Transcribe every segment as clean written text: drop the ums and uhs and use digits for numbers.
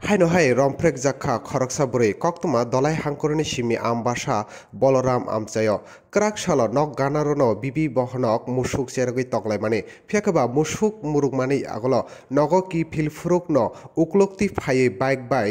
High রমফ্রেক জাখা খরকসা বুড়ি কক্তমা Dalai হাঙ্করনি Simi Ambassa Balaram আমচায় crack সাল knock গানারন বিবি বহনক মুসুক চেরগৈ তকলাই মানে ফিয়াকবা মুসুক মুরুক মানে আগল নগ কি ফিলফুরুক ন উকলক্তি ফাই বাইক বাই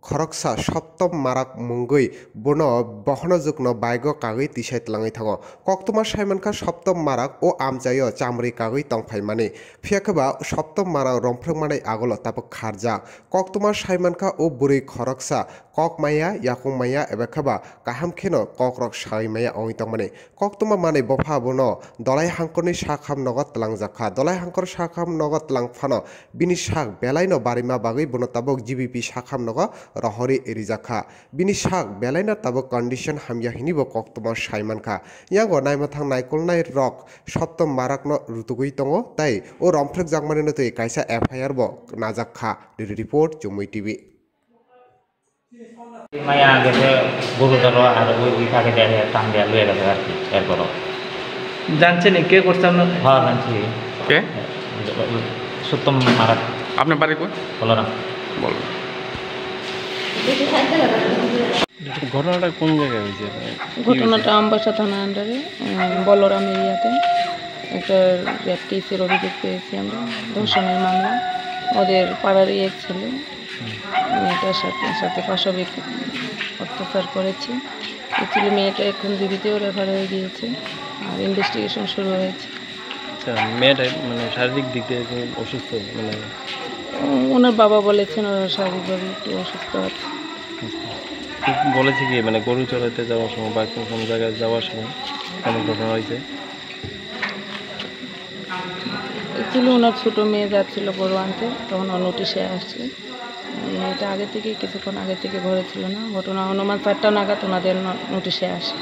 খরকসা সপ্তম মারাক মুঙ্গই বন বহনযুগ্ন বাইগ কাগৈ তিসাই তলাঙै থাঙো কক্তমা সাইমানকা সপ্তম মারাক ও আমচায় চামড়ি কাগৈ তংফাই মানে ফিয়াকবা সপ্তম মারাক রমফ্রেক মানে আগল তাপ খারজা কক্তমা সাইমানকা ও বুড়ি খরকসা কক মাইয়া ইয়াকুং মাইয়া এবা খাবা কাহাম খেন কক রক সাই মাইয়া অংতং মানে কক্তমা মানে বফা বন দলাই হাঙ্করনি সাখাম নগদ তলাং জাখা দলাই হাঙ্কর সাখাম নগদ তলাং ফানো বিনি সাক বেলাইনো বারিমা বাগৈ বন তাবক জিবিপি সাখাম নগ রহরি এরিজাখা বিনি সাক বেলাইনা তাবক কন্ডিশন হামিয়া হিনিব কক্তমা সাইমানখা ইয়াঙ্গ নাইমাথাং নাইকলনাই রক সপ্তম মারাক ন রুতুগুই তঙ তাই ও রমফ্রেক জাগমানি নতৈ কাইসা এফআইআর ব নাজাখা রিপোর্ট জুমুই টিভি মায়া গেছে গুরুতর আর ওই বিভাগে দেখে টান দেওয়া লয়ে গেছে আর কি এরপরও জানছেন কে করছে আপনার? হ্যাঁ জানছি কে সপ্তম মারাক আপনার বাড়ি কই বলরাম বল ঘটনাটা কোন জায়গায় হয়েছে ঘটনাটা আমবাসা থানা আন্ডারে বলরাম এরিয়াতে একটা র্যাপ কেসের অভিযোগ পেয়েছি আমরা ধর্ষণের মামলা ওদের পাড়ারই এক ছেলে মেয়েটার সাথে পাশবিক অত্যাচার করেছে অ্যাকচুয়ালি মেয়েটা এখন জীবিতেও রেফার হয়ে গিয়েছে আর ইনভেস্টিগেশন শুরু হয়েছে। আচ্ছা মেয়েটা মানে শারীরিক দিক থেকে অসুস্থ মানে ওনার বাবা বলেছেন ওরা শারীরিকভাবে একটু অসুস্থ আছে। বলেছে কি মানে গরু চড়াইতে যাওয়ার সময় বা কোনো জায়গায় যাওয়ার সময় এমন ঘটনা হয়েছে? অ্যাকচুয়ালি ওনার ছোটো মেয়ে যাচ্ছিলো গরু আনতে তখন ও নোটিশে আসছে মেয়েটা আগে থেকে কিছুক্ষণ আগে থেকে ঘরে ছিল না ঘটনা অনুমান 4টা নাগাদ ওনাদের নোটিশে আসে।